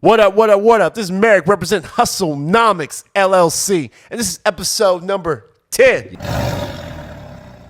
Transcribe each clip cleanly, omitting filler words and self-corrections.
What up, what up, what up? This is Merrick, represent Hustlenomics, LLC. And this is episode number 10.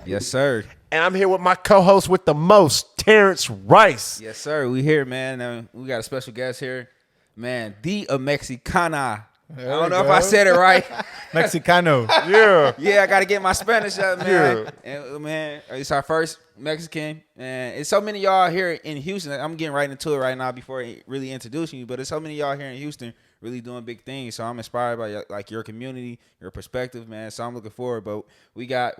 Yes, sir. And I'm here with my co-host with the most, Terrence Rice. Yes, sir. We here, man. We got a special guest here. Man, the Mexicana. I don't know if I said it right. Mexicano. Yeah. Yeah, I got to get my Spanish up, man. And, man, it's our first Mexican. And it's so many of y'all here in Houston. I'm getting right into it right now before really introducing you. But there's so many of y'all here in Houston really doing big things. So I'm inspired by your community, your perspective, man. So I'm looking forward. But we got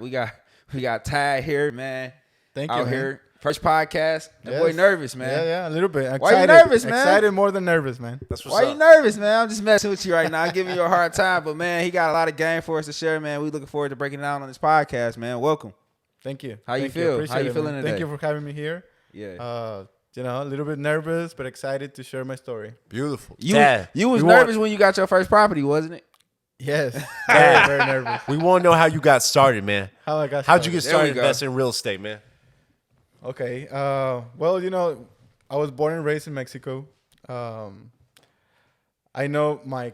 Tad here, man. Thank you, out man. here. First podcast. That Yes. boy nervous, man. Yeah, a little bit. Excited. Why you nervous, man? Excited more than nervous, man. That's what's Why up. you nervous, man? I'm just messing with you right now. I'm giving you a hard time. But, man, he got a lot of game for us to share, man. We looking forward to breaking it down on this podcast, man. Welcome. Thank you. How you Thank feel? Appreciate How you it, feeling man. today? Thank you for having me here. Yeah. A little bit nervous, but excited to share my story. Beautiful. You Dad, was we nervous when you got your first property, wasn't it? Yes. very, very nervous. We want to know how you got started, man. How I got How'd you get There started we go. investing in real estate, man? Okay. Well, I was born and raised in Mexico. I know my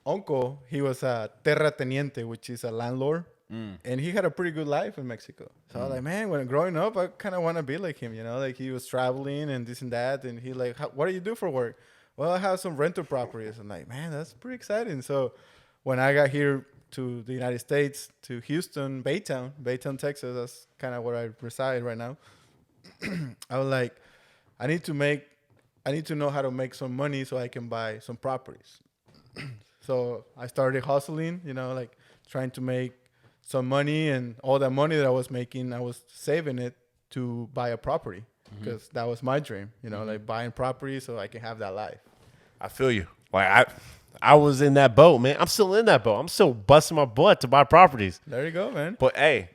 uncle, he was a terrateniente, which is a landlord. And he had a pretty good life in Mexico. So I was like, man, when growing up, I kind of want to be like him, like he was traveling and this and that. And he like, what do you do for work? Well, I have some rental properties. I'm like, man, that's pretty exciting. So when I got here to the United States, to Houston, Baytown, Texas, that's kind of where I reside right now. I was like, I need to know how to make some money so I can buy some properties. So I started hustling, like trying to make some money, and all that money that I was making, I was saving it to buy a property because that was my dream, like buying property so I can have that life. I feel you. Like I was in that boat, man. I'm still in that boat. I'm still busting my butt to buy properties. There you go, man. But hey,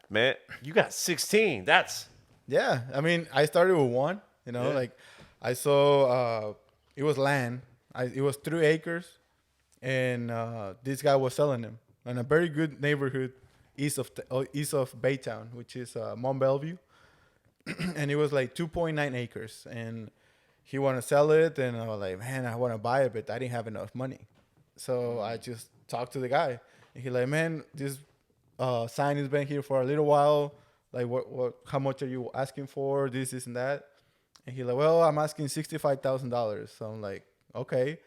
man, you got 16. Yeah. I mean, I started with one, like I saw it was land. It was 3 acres, and this guy was selling them in a very good neighborhood east of Baytown, which is Mount Bellevue. And it was like 2.9 acres, and he wanted to sell it, and I was like, man, I want to buy it, but I didn't have enough money. So I just talked to the guy, and he like, man, this sign has been here for a little while. Like, how much are you asking for? This and that. And he like, well, I'm asking $65,000. So I'm like, okay.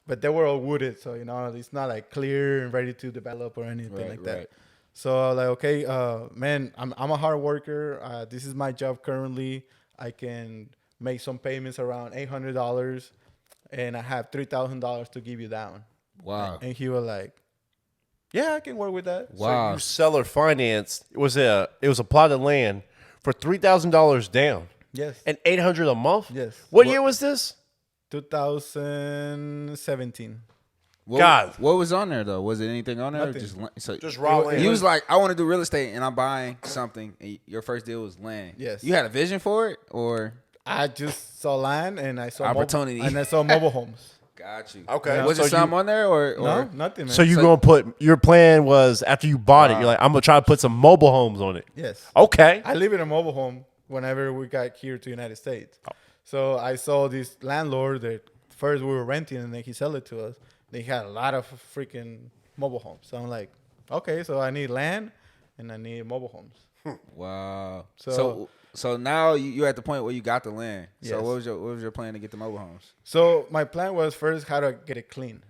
But they were all wooded, so, it's not like clear and ready to develop or anything like that. Right. So I was like, okay, man, I'm a hard worker. This is my job currently. I can make some payments around $800, and I have $3,000 to give you down. Wow. And he was like, yeah, I can work with that. Wow. So you seller financed. It was a plot of land for $3,000 down Yes. and $800 a month. Yes. What year was this? 2017. God. What was on there, though? Was it anything on there? Or Nothing. Just raw land. He was like, I want to do real estate, and I'm buying something. And your first deal was land. Yes. You had a vision for it, or? I just saw land, and I saw Opportunity. and I saw mobile homes. Got you. Okay. Was So it something on there, or? No, nothing, man. So you gonna put your plan was after you bought it, you're like, I'm gonna try to put some mobile homes on it. Yes. Okay. I live in a mobile home whenever we got here to the United States. So I saw this landlord that first we were renting, and then he sold it to us. They had a lot of freaking mobile homes. So I'm like, okay, so I need land and I need mobile homes. Wow. So- So now you're at the point where you got the land. So Yes. what was your plan to get the mobile homes? So my plan was first how to get it clean,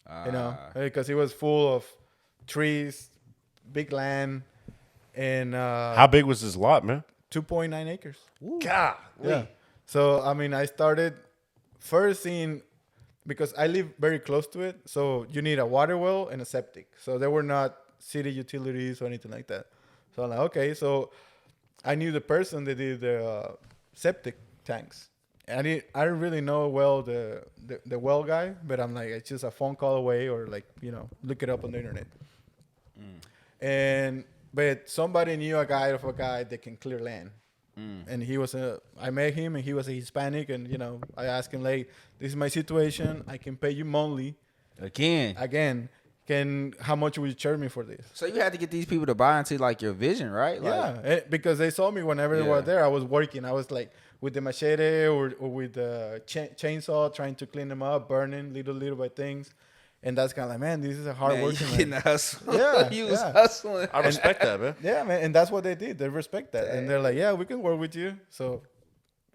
Ah. because it was full of trees, big land, and How big was this lot, man? 2.9 acres. God. Yeah. So, I mean, I started first seeing, because I live very close to it, so you need a water well and a septic. So there were not city utilities or anything like that. So I'm like, okay, so I knew the person that did the septic tanks. And I didn't really know the well guy, but I'm like, it's just a phone call away, or like, look it up on the internet. But somebody knew a guy that can clear land. And I met him, and he was a Hispanic, and I asked him, like, this is my situation. I can pay you monthly. Again. how much would you charge me for this? So you had to get these people to buy into like your vision, right? Like, Yeah, because they saw me whenever they Yeah. were there. I was working. I was like with the machete or with the chainsaw, trying to clean them up, burning little by things. And that's kind of like, man, this is a hard man, working you getting man. the hustle. Yeah, you was yeah. hustling. I respect that, man. Yeah, man, and that's what they did. They respect that, and they're like, yeah, we can work with you. So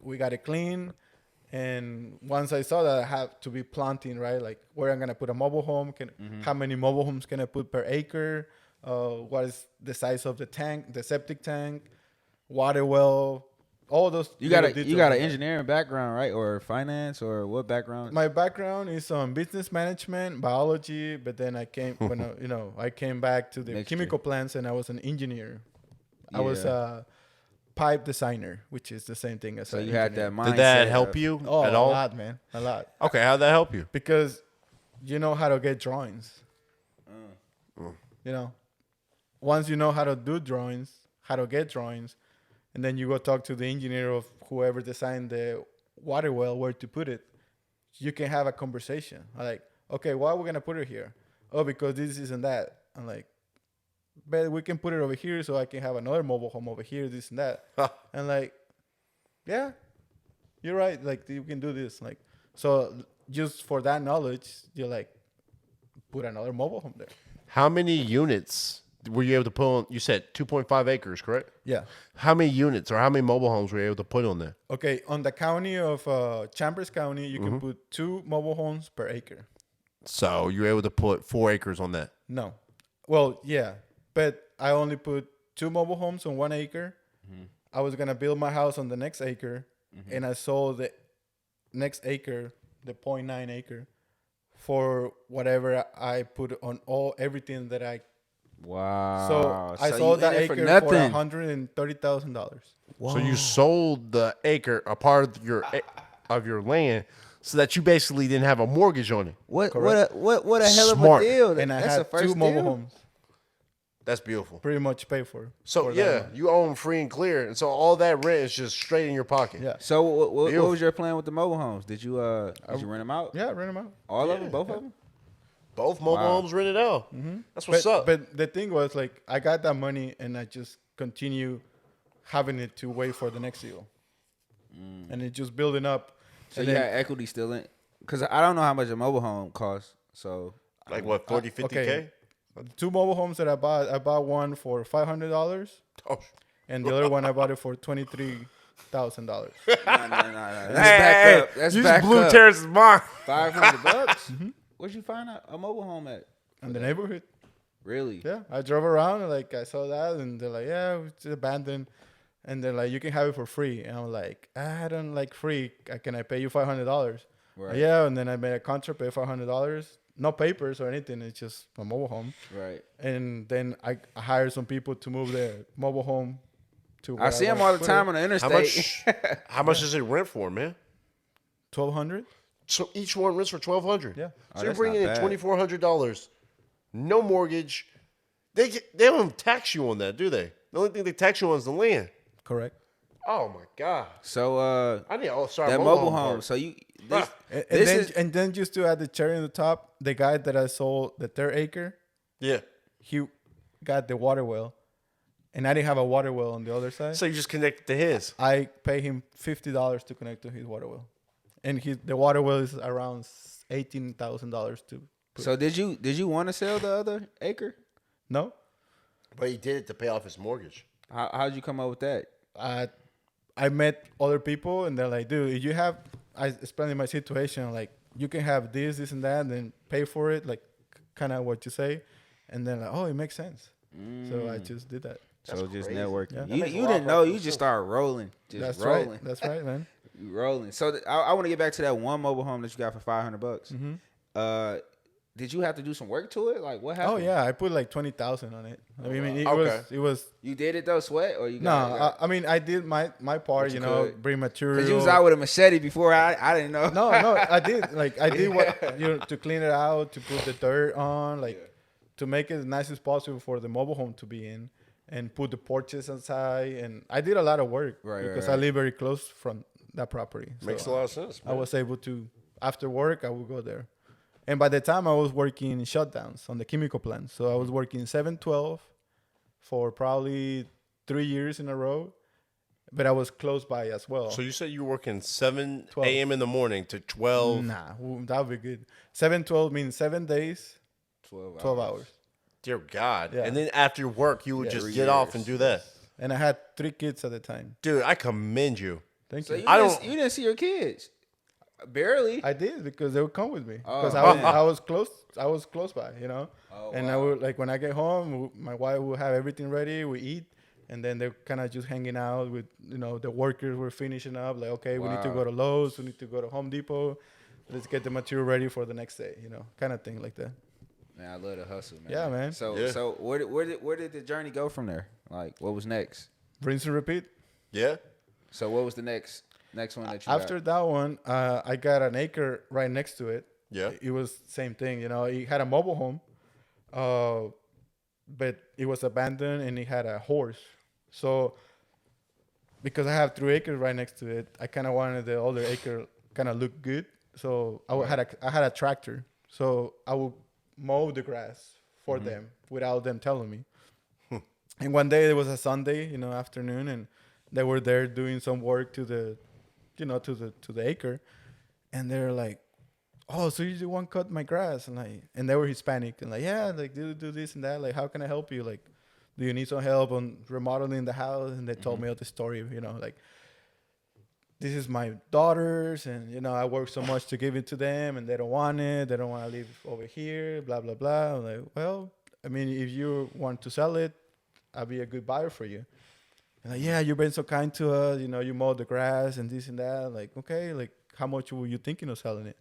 we got it clean. And once I saw that, I have to be planting, right? Like where I'm gonna put a mobile home. How many mobile homes can I put per acre? What is the size of the tank, the septic tank, water well, all those. You got little an details like that. engineering background, right? Or finance, or what background? My background is on business management, biology, but then I came I came back to the Mixture. chemical plants and I was an engineer. I was Yeah. a pipe designer, which is the same thing as So an you had engineer. that mindset. Did that help of- you Oh, at a all? lot, man, a lot. Okay, how'd that help you? Because you know how to get drawings. You know, once you know how to do drawings, how to get drawings, and then you go talk to the engineer of whoever designed the water well, where to put it, you can have a conversation. Like, okay, why are we gonna put it here? Oh, because this isn't that. I'm like, but we can put it over here so I can have another mobile home over here, this and that. And like, yeah, you're right. Like you can do this. Like, so just for that knowledge, you're like, put another mobile home there. How many units were you able to put on? You said 2.5 acres, correct? Yeah. How many units or how many mobile homes were you able to put on there? Okay, on the county of Chambers County, you can put 2 mobile homes per acre. So you were able to put 4 acres on that. No. Well, yeah, but I only put 2 mobile homes on 1 acre. I was going to build my house on the next acre, and I sold the next acre, the 0.9 acre, for whatever I put on everything that I. Wow. So I you sold that in it for acre for nothing. $130,000. So you sold the acre, a part of your land, so that you basically didn't have a mortgage on it. What Correct. what a hell of Smart. a deal. And I That's the had first 2 mobile deal? homes, That's beautiful. pretty much paid for. So for that yeah, money. you own free and clear, and so all that rent is just straight in your pocket. Yeah. So what Beautiful. was your plan with the mobile homes? Did you rent them out? Yeah, rent them out. All of them, both of them. Both mobile Wow. homes rented out. That's what's up. But the thing was, like, I got that money and I just continue having it to wait for the next deal. And it just building up. So And you then- had equity still in? Because I don't know how much a mobile home costs. So Like what, 40, 50K? okay. 2 mobile homes that I bought one for $500, Oh, and the other one I bought it for $23,000. nah. That's back up. That's you back just blew up. Terrence's mind. $500. Where'd you find a mobile home at? In the neighborhood. Really? Yeah, I drove around and like I saw that, and they're like, yeah, it's abandoned, and they're like, you can have it for free, and I'm like, I don't like free. Can I pay you $500? Right. Yeah, and then I made a contract, pay $500, no papers or anything. It's just a mobile home, Right. and then I hired some people to move their mobile home to. I see them all the time on the How interstate. much? How much does it rent for, man? 1,200. So each one rents for $1,200. Yeah. So Oh, you're that's bringing in not bad. $2,400, no mortgage. They don't tax you on that, do they? The only thing they tax you on is the land. Correct. Oh my god! So I need to start that mobile home. So you this, And this then is and then just to add the cherry on the top, the guy that I sold the 3rd acre, Yeah. he got the water well, and I didn't have a water well on the other side. So you just connect to his. I pay him $50 to connect to his water well, and the water well is around $18,000 to. so did you want to sell the other acre? No, But he did it to pay off his mortgage. How'd you come up with that? I met other people, and they're like, dude, if you have, I explained my situation, like you can have this, and that, and then pay for it, like kind of what you say, and then like, oh, it makes sense. So I just did that. So just crazy. networking. Yeah. That You makes a you lot didn't of know. sense, You too. just started rolling. Just That's rolling. right. That's right, man. You rolling. So I want to get back to that one mobile home that you got for $500. Did you have to do some work to it? Like what happened? Oh yeah, I put like 20,000 on it. I mean, Okay. it was. You did it though, sweat, or you No, got I mean, I did my part, What you you know, could. bring material. Because you was out with a machete before. I didn't know. No, I did. Like, I did what, to clean it out, to put the dirt on, like, to make it as nice as possible for the mobile home to be in, and put the porches outside. And I did a lot of work because I live very close from that property. Makes a So lot of sense. I was able to, after work, I would go there And by the time I was working shutdowns on the chemical plant. So I was working 7/12 for probably 3 years in a row. But I was close by as well. So you said you were working 7 12. a.m. in the morning to 12. Nah, that would be good. 7/12 means 7 days, 12 hours. Dear God. Yeah. And then after work, you would Yeah. just 3 get off years. and do that. And I had 3 kids at the time. Dude, I commend you. Thank So you. you didn't see your kids? Barely. I did because they would come with me Oh, because man. I was close. I was close by, you know. Oh, And wow. I would like when I get home, my wife would have everything ready. We eat, and then they're kind of just hanging out with the workers. Were finishing up. Like, okay, we need to Wow. go to Lowe's. We need to go to Home Depot. Let's get the material ready for the next day. Kind of thing like that. Man, I love the hustle, man. Yeah, man. So Yeah. so where did the journey go from there? Like, what was next? Rinse and repeat. Yeah? So what was the next one that you After that one, I got an acre right next to it. Yeah. It was same thing, It had a mobile home, but it was abandoned and it had a horse. So because I have 3 acres right next to it, I kind of wanted the other acre kind of look good. So I had a tractor. So I would mow the grass for them without them telling me. And one day it was a Sunday, afternoon, and they were there doing some work to the acre, and they're like, "Oh, so you the one cut my grass?" And they were Hispanic, and like, "Yeah, like do this and that. Like, how can I help you? Like, do you need some help on remodeling the house?" And they told me all the story, like, this is my daughters, and I work so much to give it to them, and they don't want it. They don't want to live over here. Blah blah blah. I'm like, well, I mean, if you want to sell it, I'll be a good buyer for you. And like, yeah, you've been so kind to us. You mowed the grass and this and that. Like, okay, like, how much were you thinking of selling it?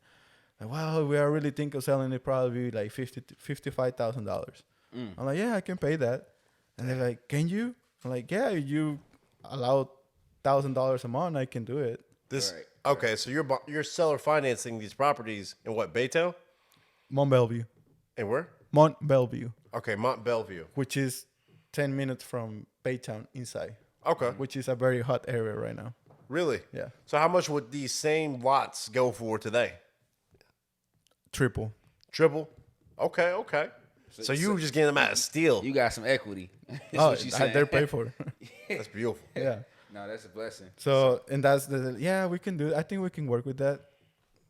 Like, well, we are really thinking of selling it probably like $55,000. I'm like, yeah, I can pay that. And they're like, can you? I'm like, yeah, if you allow $1,000 a month, I can do it. Okay, so you're seller financing these properties in what, Baytown? Mont Bellevue. And where? Mont Bellevue, Okay, Mont Bellevue. which is 10 minutes from Baytown inside, Okay. which is a very hot area right now. Really? Yeah. So how much would these same lots go for today? Triple. Triple? Okay. So you were just getting them out of steel. You got some equity. That's Oh, what you saying. they're paid for. That's beautiful. Yeah. No, that's a blessing. So, and that's we can do it. I think we can work with that.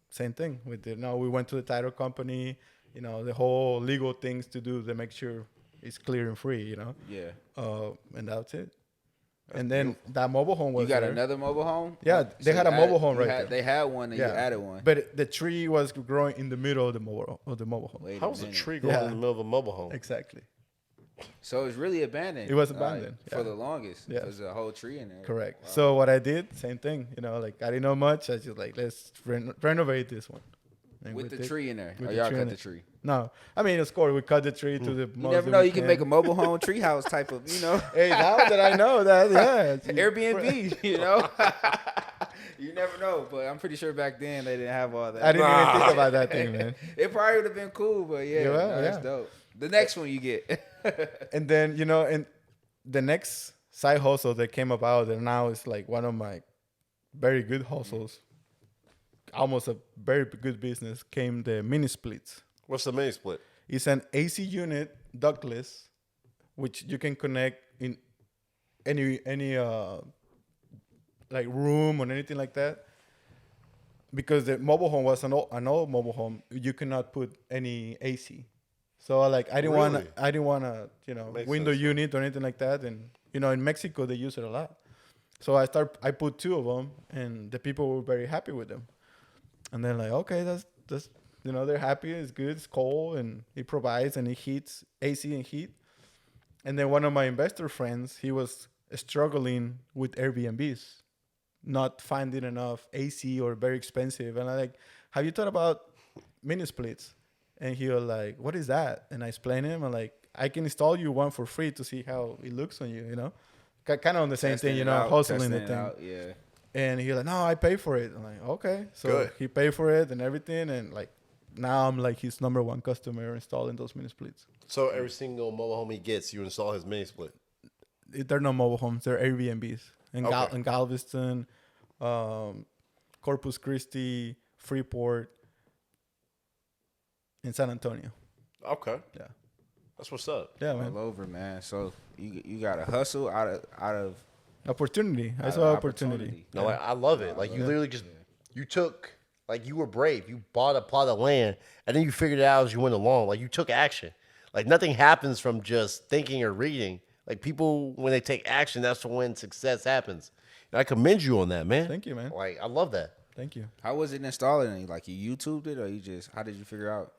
Same thing. We went to the title company, the whole legal things to do to make sure it's clear and free, Yeah. And that's it. And then that mobile home was You got there. another mobile home? Yeah, they had a mobile home right there. They had one and you added one. But the tree was growing in the middle of the mobile home. Wait How was a minute. tree growing Yeah. in the middle of a mobile home? Exactly. So it's really abandoned. It was abandoned, for yeah. the longest. Yeah. There's a whole tree in there. Correct. Wow. So what I did, same thing. Like I didn't know much. I just like, let's renovate this one. And With we the did. tree in there. With Or the y'all tree cut in the it. tree. No, I mean, of course, we cut the tree to the. You never know. You can make a mobile home tree house type of, Hey, now that I know that, yeah. Airbnb, You never know, but I'm pretty sure back then they didn't have all that. I didn't even think about that thing, man. It probably would have been cool, but that's Yeah. dope. The next one you get. And then and the next side hustle that came about, and now it's like one of my very good hustles, almost a very good business, came the mini splits. What's the mini split? It's an AC unit, ductless, which you can connect in any like room or anything like that. Because the mobile home was an old mobile home, you cannot put any AC. So like I didn't want to Makes window sense. unit or anything like that. And in Mexico they use it a lot. So I put 2 of them, and the people were very happy with them. And they're like, okay, that's they're happy. It's good. It's cold, and it provides, and it heats AC and heat. And then one of my investor friends, he was struggling with Airbnbs, not finding enough AC or very expensive. And I'm like, have you thought about mini splits? And he was like, what is that? And I explained him. I'm like, I can install you one for free to see how it looks on you, kind of on the same Testing thing, it out, hustling the testing it thing. out, yeah. And he was like, no, I pay for it. I'm like, okay. So Good. he paid for it and everything. And like, now I'm like his number 1 customer installing those mini splits. So every single mobile home he gets, you install his mini split. They're not mobile homes. They're Airbnbs. Okay. In Galveston, Corpus Christi, Freeport. in San Antonio. Okay. Yeah. That's what's up. Yeah, man. All over, man. So you got to hustle out of Opportunity. I out saw of opportunity. No, like, I love it. Like you literally just you took like you were brave. You bought a plot of land and then you figured it out as you went along. Like you took action. Like nothing happens from just thinking or reading. Like people when they take action, that's when success happens. And I commend you on that, man. Thank you, man. Like I love that. Thank you. How was it installing it? Like you YouTubed it, or you just how did you figure out?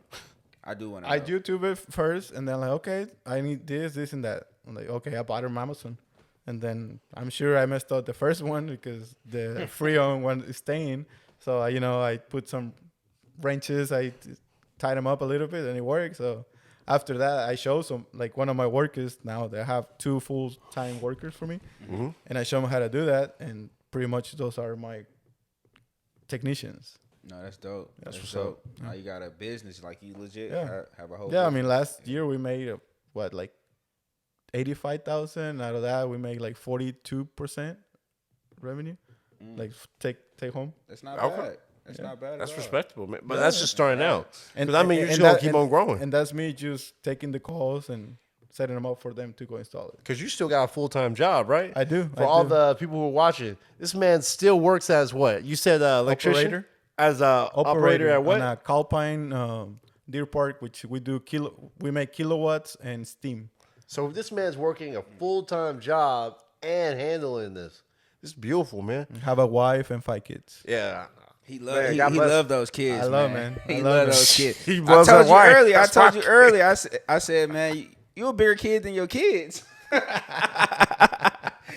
I do want to. I YouTube it first, and then like, okay, I need this, and that. I'm like, okay, I bought it from Amazon, and then I'm sure I messed up the first one because the Freon one is staying. So I put some wrenches, I tied them up a little bit, and it worked. So after that, I show some like one of my workers now. They have 2 full-time workers for me, and I show them how to do that, and pretty much those are my technicians. No, that's dope. That's what's dope. Now you got a business, like you legit have a whole. Yeah, I business. mean, last year we made like 85,000. Out of that, we made like 42% revenue, like take home. That's not Okay. bad. That's not bad. That's at all. respectable, man. But that's just starting out. And Because I mean, you're and just gonna that- keep and- on growing. And that's me just taking the calls and setting them up for them to go install it. Because you still got a full-time job, right? I do. For I all do. the people who are watching, this man still works as what? You said electrician? Operator. As a operator at what? On Calpine Deer Park, which we do we make kilowatts and steam. So this man's working a full-time job and handling this. This is beautiful, man. Have a wife and 5 kids. Yeah. He love Man, he, God he bless. love those kids. I love, man. I He love love them. those kids. He I loves told that you wife. earlier. That's I told my you earlier. I said, man, you a bigger kid than your kids.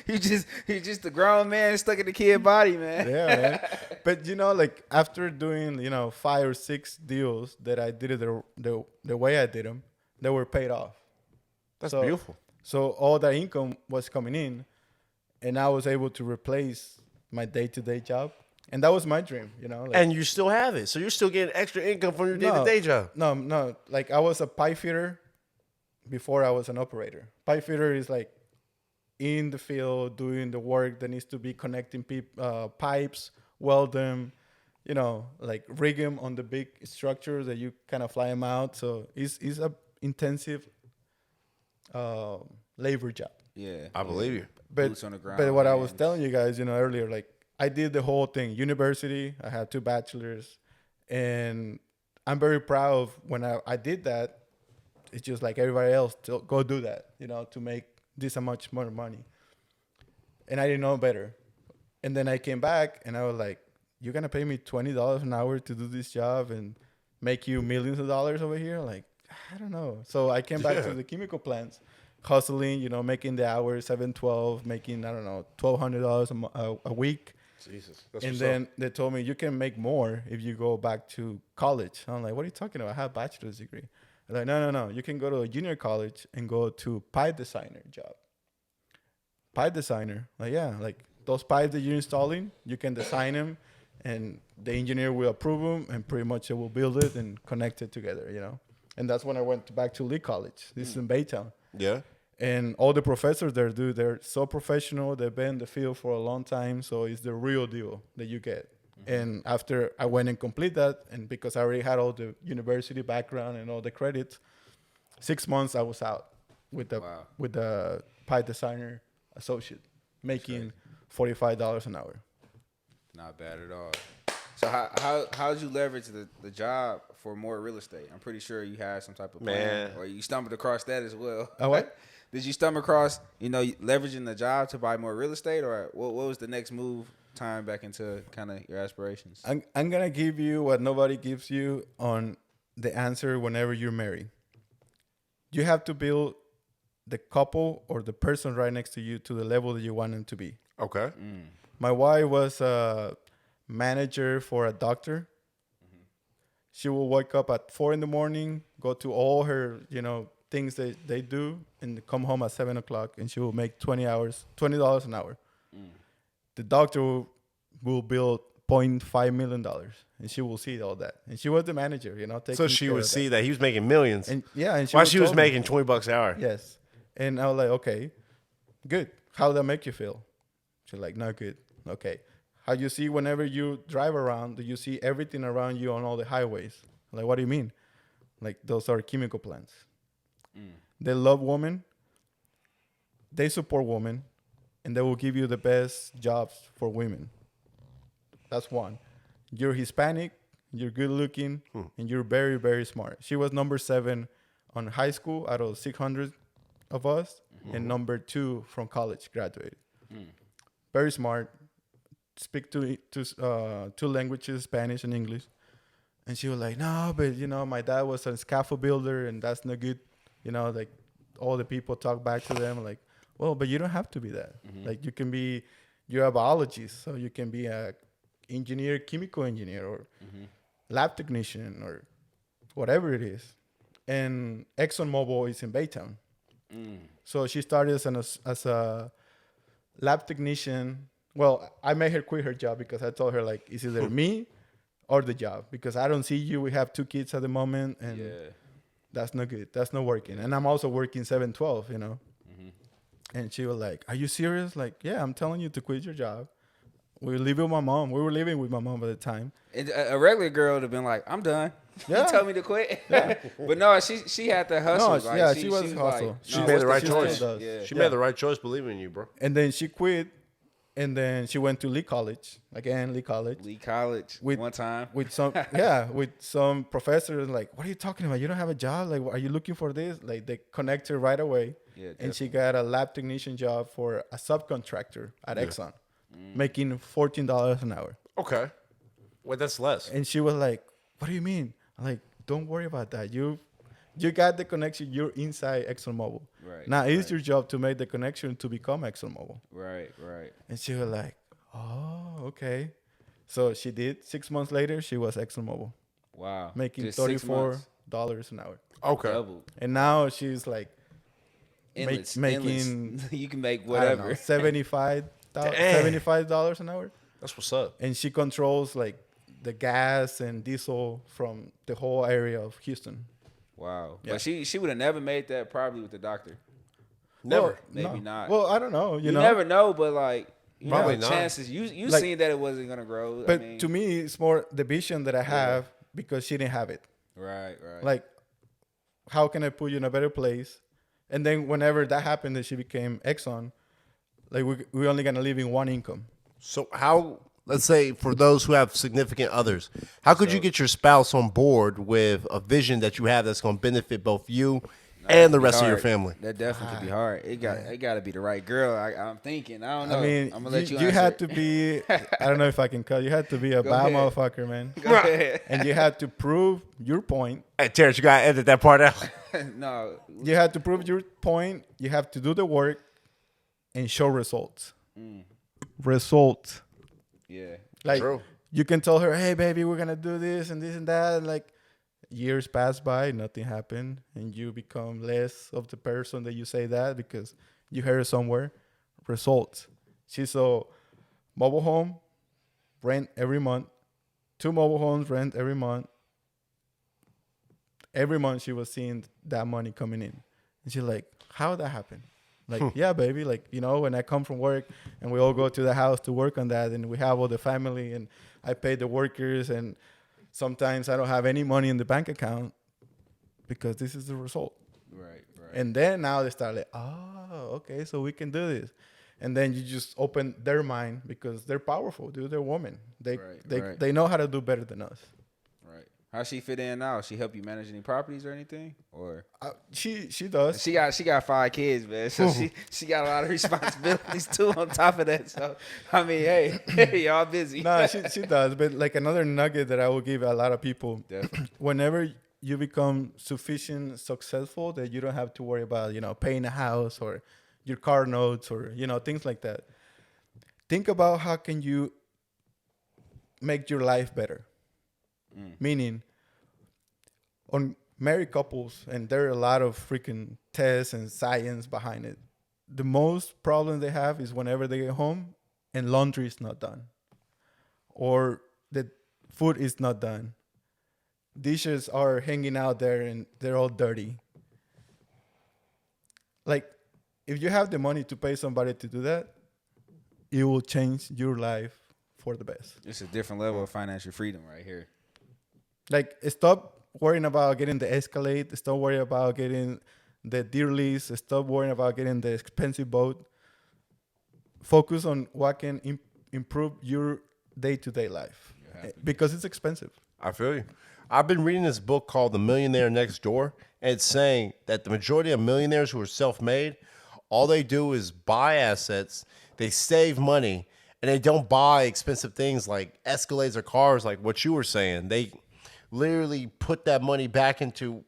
He's just a grown man stuck in the kid body, man. Yeah, man. But like after doing 5 or 6 deals that I did it the way I did them, they were paid off. That's So- beautiful. So all that income was coming in, and I was able to replace my day-to-day job, and that was my dream. Like, And you still have it. So you're still getting extra income from your No. day-to-day job. No. Like I was a pipe fitter before I was an operator. Pipe fitter is like in the field doing the work that needs to be connecting pipes, weld them, like rig them on the big structures that you kind of fly them out. So it's a intensive labor job. Yeah, I believe you. But Boots on the ground, but what I was hands. telling you guys, earlier, like I did the whole thing. University, I had 2 bachelors, and I'm very proud of when I did that. It's just like everybody else to go do that, to make this much more money. And I didn't know better. And then I came back and I was like, "You're gonna pay me $20 an hour to do this job and make you millions of dollars over here?" Like, I don't know. So I came back to the chemical plants, hustling, making the hours 7-12, making I don't know $1,200 a week. Jesus. That's And what's then up. they told me you can make more if you go back to college. I'm like, what are you talking about? I have a bachelor's degree. They're like, no. You can go to a junior college and go to pipe designer job. Pipe designer, like yeah, like those pipes that you're installing, you can design them, and the engineer will approve them, and pretty much it will build it and connect it together. And that's when I went back to Lee College. This is in Baytown. Yeah. And all the professors there, dude, they're so professional. They've been in the field for a long time. So it's the real deal that you get. And after I went and complete that, and because I already had all the university background and all the credits, 6 months I was out with the pipe designer associate, making $45 an hour. Not bad at all. So how did you leverage the job for more real estate? I'm pretty sure you had some type of plan, Man. or you stumbled across that as well. What? Did you stumble across leveraging the job to buy more real estate, or what was the next move? Time back into kind of your aspirations. I'm gonna give you what nobody gives you on the answer whenever you're married. You have to build the couple or the person right next to you to the level that you want them to be. Okay. My wife was a manager for a doctor. She will wake up at 4 a.m, go to all her, things that they do, and come home at 7 o'clock, and she will make $20 an hour. The doctor will build $0.5 million, and she will see all that. And she was the manager, taking So she care would of see that he was making millions. And yeah, and While she was tell me. making $20 an hour. Yes. And I was like, okay, good. How did that make you feel? She's like, not good. Okay. How you see whenever you drive around, do you see everything around you on all the highways? I'm like, what do you mean? Like those are chemical plants. They love women. They support women, and they will give you the best jobs for women. That's one. You're Hispanic, you're good looking, and you're very, very smart. She was number 7 on high school out of 600 of us, and number 2 from college graduated. Very smart. Speak two languages, Spanish and English. And she was like, no, but my dad was a scaffold builder, and that's not good. Like all the people talk back to them, like, well, but you don't have to be that. Like you're a biologist, so you can be a engineer, chemical engineer, or lab technician, or whatever it is. And ExxonMobil is in Baytown. So she started as a lab technician. Well, I made her quit her job because I told her, like, it's either me or the job, because I don't see you. We have 2 kids at the moment, and that's not good. That's not working. And I'm also working 7/12, And she was like, are you serious? Like, yeah, I'm telling you to quit your job. We were living with my mom. We were living with my mom at the time. And a regular girl would have been like, I'm done. Yeah. You tell me to quit. Yeah. But no, she had to hustle. No, yeah, she was hustle. Like, She made the right choice. Yeah. She made the right choice believing in you, bro. And then she quit, and then she went to Lee College. Again, Lee College. Lee College one time. With some with some professors, like, what are you talking about? You don't have a job? Like, are you looking for this? Like, they connect her right away. Yeah, and she got a lab technician job for a subcontractor at Exxon, making $14 an hour. Okay. Well, that's less. And she was like, what do you mean? I'm like, don't worry about that. You got the connection. You're inside ExxonMobil. Right. Now it's your job to make the connection to become ExxonMobil. Right. And she was like, oh, okay. So she did. 6 months later, she was ExxonMobil. Wow. Making Just 6 months. $34 an hour. Okay. Double. And now she's like Endless. making, You can make I don't know, whatever. $75 an hour. That's what's up. And she controls like the gas and diesel from the whole area of Houston. Wow. Yeah. But she would have never made that probably with the doctor. Never. Well, Maybe not. Well, I don't know. You know? never know, but like Probably know, not. chances. You Like- seen that it wasn't gonna grow. But I mean, to me, it's more the vision that I have because she didn't have it. right. Like, how can I put you in a better place? And then whenever that happened, that she became Exxon, like we're only gonna live in one income. So how, let's say for those who have significant others, how could you get your spouse on board with a vision that you have that's going to benefit both you and the rest of your family? That definitely could be hard. It got to be the right girl. I'm thinking. I don't know. I mean, I'm gonna let you. you answer had it. to be. I don't know if I can cut. You had to be a Go bad ahead. motherfucker, man. Go ahead. And you had to prove your point. Hey, Terrence, you got to edit that part out. No. You had to prove your point. You have to do the work and show results. Results. Yeah. Like, True. you can tell her, hey, baby, we're going to do this and this and that. And like, years pass by, nothing happened. And you become less of the person that you say that because you heard it somewhere. Results. She saw mobile home, rent every month. 2 mobile homes, rent every month. Every month she was seeing that money coming in. And she's like, how that happen? Like, yeah, baby. Like, when I come from work and we all go to the house to work on that and we have all the family and I pay the workers and sometimes I don't have any money in the bank account because this is the result. Right. And then now they start like, oh, okay, so we can do this. And then you just open their mind because they're powerful, dude. They're women. They know how to do better than us. Right. How she fit in now? She help you manage any properties or anything? Or She does. she got 5 kids, man. So she got a lot of responsibilities too on top of that. So I mean, hey, y'all busy. No, she does. But like another nugget that I will give a lot of people, Definitely. whenever you become sufficient successful that you don't have to worry about, paying a house or your car notes or, things like that. Think about how can you make your life better. Meaning on married couples, and there are a lot of freaking tests and science behind it. The most problem they have is whenever they get home and laundry is not done or the food is not done. Dishes are hanging out there and they're all dirty. Like, if you have the money to pay somebody to do that, it will change your life for the best. It's a different level of financial freedom right here. Like, stop worrying about getting the Escalade. Stop worrying about getting the deer lease. Stop worrying about getting the expensive boat. Focus on what can improve your day-to-day life because it's expensive. I feel you. I've been reading this book called The Millionaire Next Door, and it's saying that the majority of millionaires who are self-made, all they do is buy assets, they save money, and they don't buy expensive things like Escalades or cars like what you were saying. They literally put that money back into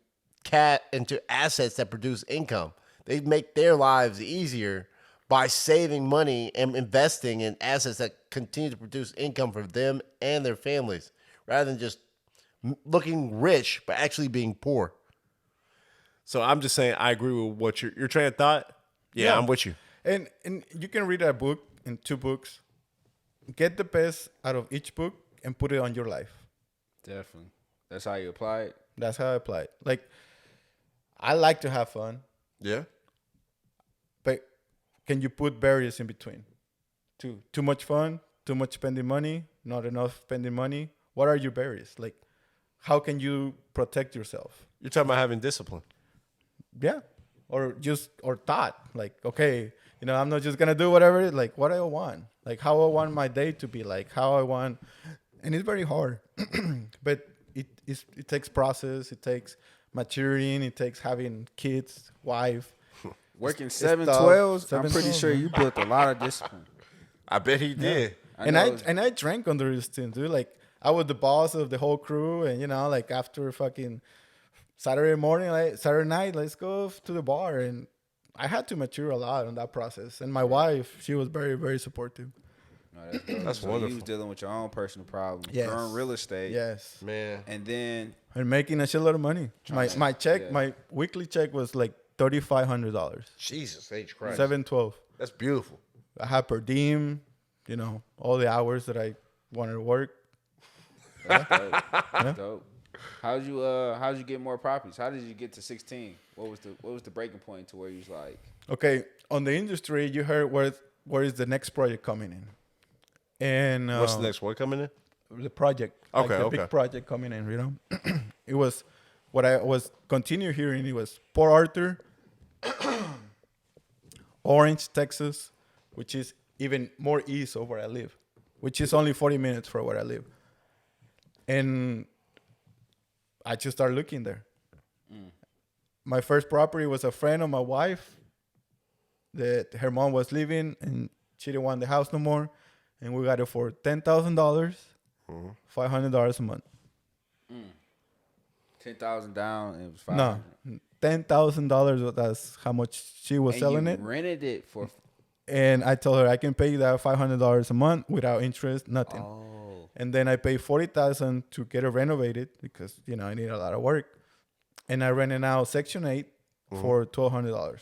assets that produce income. They make their lives easier by saving money and investing in assets that continue to produce income for them and their families, rather than just looking rich but actually being poor. So I'm just saying I agree with what your train of thought. Yeah, I'm with you. And you can read a book in 2 books. Get the best out of each book and put it on your life. Definitely. That's how you apply it. That's how I apply it. Like, I like to have fun, Yeah. but can you put barriers in between? Too much fun, too much spending money, not enough spending money. What are your barriers? Like, how can you protect yourself? You're talking about having discipline. Yeah. Or thought. Like, okay, I'm not just gonna do whatever, like what I want. Like how I want my day to be, like how I want, and it's very hard. But it takes process, it takes maturing, it takes having kids, wife. Working It's 7/12s, I'm pretty 7/12, sure man. you built a lot of discipline. I bet he did. I drank under this thing, dude. Like I was the boss of the whole crew, and like after fucking Saturday morning, like Saturday night, let's go to the bar, and I had to mature a lot on that process. And my wife, she was very, very supportive. No, that's dope. That's so wonderful. You was dealing with your own personal problems. Yes. Your own real estate. Yes, Man. And then and making a shitload of money. My check, yeah. my weekly check was like $3,500. Jesus H. Christ. 7/12. That's beautiful. I had per diem, all the hours that I wanted to work. that's dope. That's dope. How'd you get more properties? How did you get to 16? What was the breaking point to where you was like, Okay, on the industry, you heard where is the next project coming in, and What's the next one coming in? the project, like Okay, the okay. big project coming in. It was what I was continue hearing. It was Port Arthur, Orange, Texas, which is even more east of where I live, which is only 40 minutes from where I live, and I just started looking there. My first property was a friend of my wife. That her mom was leaving and she didn't want the house no more, and we got it for $10,000, $500 a month. 10,000 down and it was 500? No, $10,000. That's how much she was And selling you it. rented it for And I told her I can pay you that $500 a month without interest, nothing. Oh. And then I paid $40,000 to get it renovated because I need a lot of work. And I rented out Section 8 for $1,200.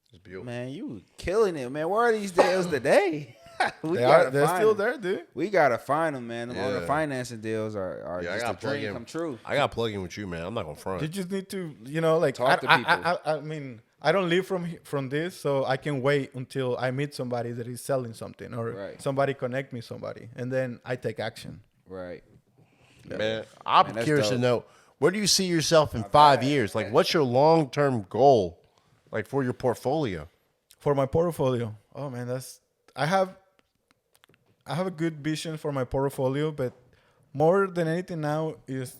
It's beautiful. Man, you killing it, man. Where are these deals today? They're still there, dude. We gotta find them, man. Them on the Yeah. financing deals are Yeah, I just gotta a plug dream in. come true. I got to plug in with you, man. I'm not going to front. You just need to, like Talk to people. I mean, I don't live from this, so I can wait until I meet somebody that is selling something or Right. somebody connect me somebody, and then I take action. Right. Man, I'm Man, that's curious to dope. know, where do you see yourself in 5 years? Like, what's your long-term goal, like, for your portfolio? For my portfolio, oh man, I have a good vision for my portfolio, but more than anything now is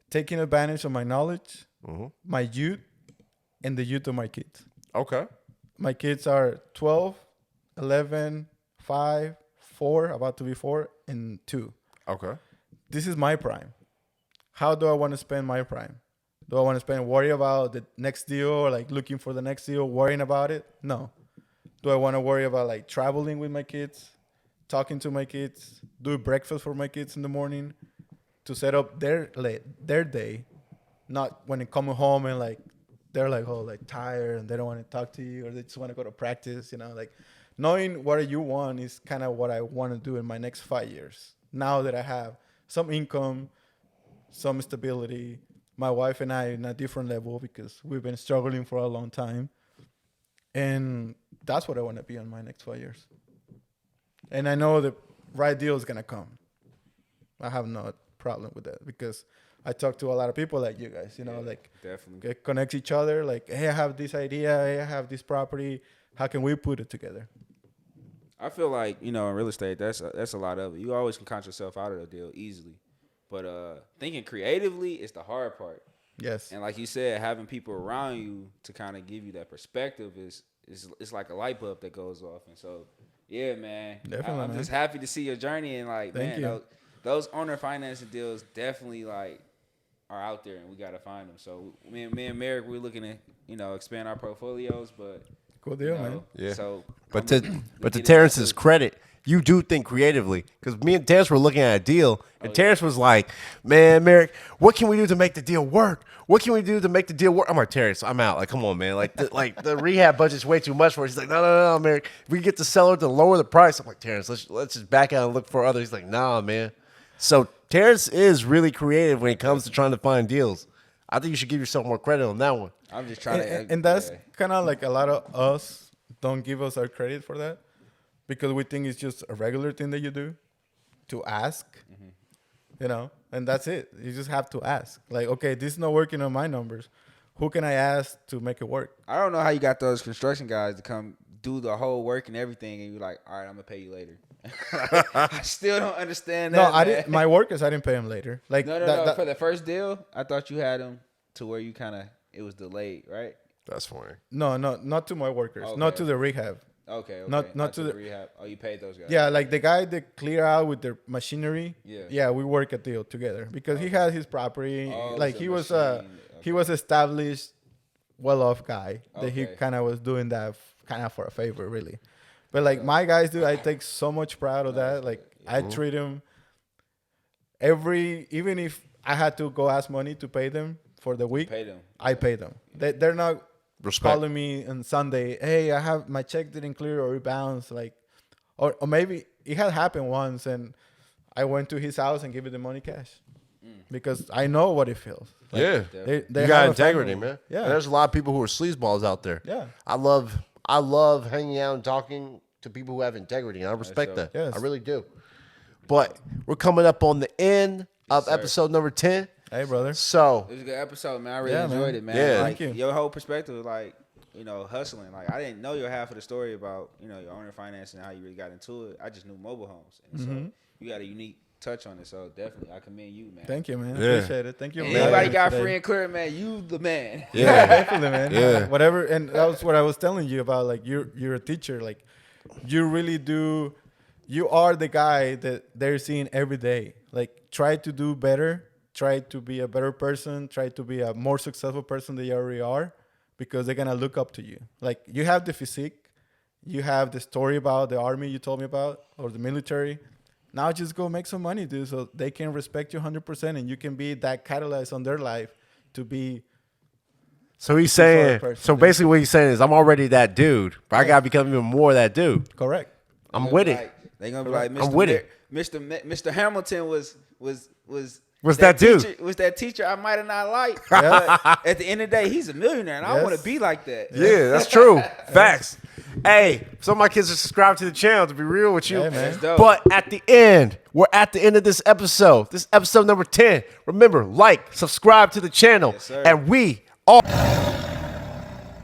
taking advantage of my knowledge, my youth, and the youth of my kids. Okay. My kids are 12, 11, 5, 4, about to be 4, and 2. Okay. This is my prime. How do I want to spend my prime? Do I want to spend worry about the next deal or like looking for the next deal, worrying about it? No. Do I want to worry about like traveling with my kids, talking to my kids, do breakfast for my kids in the morning to set up their day, not when they come home and like they're like tired and they don't want to talk to you or they just want to go to practice, like knowing what you want is kind of what I want to do in my next 5 years. Now that I have some income, some stability, my wife and I in a different level because we've been struggling for a long time. And that's what I want to be in my next 5 years. And I know the right deal is going to come. I have no problem with that because I talk to a lot of people like you guys, you know, like definitely. connects each other. Like, hey, I have this idea. Hey, I have this property. How can we put it together? I feel like, you know, in real estate, that's a lot of it. You always can count yourself out of the deal easily. But thinking creatively is the hard part. Yes. And like you said, having people around you to kind of give you that perspective is it's like a light bulb that goes off. And so, yeah, man. Definitely, I'm man. just happy to see your journey. And like, Thank man, you. those owner financing deals definitely like are out there, and we got to find them. So me and Merrick, we're looking to, you know, expand our portfolios, but Cool deal, you know, man. Yeah. So, But I'm to gonna but to get Terrence's into it. credit, you do think creatively. Because me and Terrence were looking at a deal, and Terrence was like, "Man, Merrick, what can we do to make the deal work? What can we do to make the deal work?" I'm like, "Terrence, I'm out. Like, come on, man. Like the rehab budget's way too much for us." He's like, "No, Merrick. If we get the seller to lower the price." I'm like, "Terrence, let's just back out and look for others." He's like, "Nah, man." So Terrence is really creative when it comes to trying to find deals. I think you should give yourself more credit on that one. I'm just trying And that's kind of like a lot of us don't give us our credit for that because we think it's just a regular thing that you do to ask, you know, and that's it. You just have to ask. Like, okay, this is not working on my numbers. Who can I ask to make it work? I don't know how you got those construction guys to come do the whole work and everything, and you're like, all right, I'm gonna pay you later. I still don't understand that. No, I man. didn't. My workers, I didn't pay them later. Like, No. For the first deal, I thought you had them to where you kind of it was delayed, right? That's funny. no, not to my workers, Okay. not to the rehab. Okay. Not to the the- rehab. Oh, you paid those guys. Yeah, like the guy that clear out with their machinery. Yeah. we work a deal together because he had his property. Oh, Like it's a he was machine. he was established, well-off guy that he Okay. kind of was doing that kind of for a favor, really. But like my guys do, I take so much pride of that. Like I treat them even if I had to go ask money to pay them for the week, Pay them. I pay them. They're not Respect. calling me on Sunday, hey, I have my check didn't clear or it bounced, like, or maybe it had happened once, and I went to his house and gave it the money cash because I know what it feels. Like, Yeah. they You got have a integrity, family. man. Yeah. And there's a lot of people who are sleazeballs out there. Yeah. I love hanging out and talking to people who have integrity, and I respect that. Yes. I really do. But we're coming up on the end of sir. episode number 10. Hey, brother. So It was a good episode, man. I really Yeah, man. enjoyed it, man. Yeah. Like, Thank you. Your whole perspective, like, you know, hustling. Like, I didn't know your half of the story about, you know, your owner financing and how you really got into it. I just knew mobile homes. And so you got a unique touch on it. So definitely, I commend you, man. Thank you, man. Yeah. Appreciate it. Thank you. for Anybody having me got today. free and clear, man, you the man. yeah. Definitely, man. Yeah. Whatever, and that was what I was telling you about. Like you're a teacher. Like you really do. You are the guy that they're seeing every day. Like try to do better. Try to be a better person. Try to be a more successful person than you already are, because they're gonna look up to you. Like you have the physique, you have the story about the army you told me about, or the military. Now just go make some money, dude, so they can respect you 100%, and you can be that catalyst on their life to be. So he's saying, person, so dude. basically what he's saying is I'm already that dude, but I got to become even more that dude. Correct. I'm with it. They gonna be like, I'm with it. Mr. Hamilton was that dude. teacher, was that teacher I might have not liked. But at the end of the day, he's a millionaire, and I want to Yes. be like that. Yeah, that's true. Facts. Hey, some of my kids are subscribed to the channel, to be real with you. Yeah, man. That's dope. But at the end, we're at the end of this episode. This episode number 10. Remember, like, subscribe to the channel, Yes, sir. and we are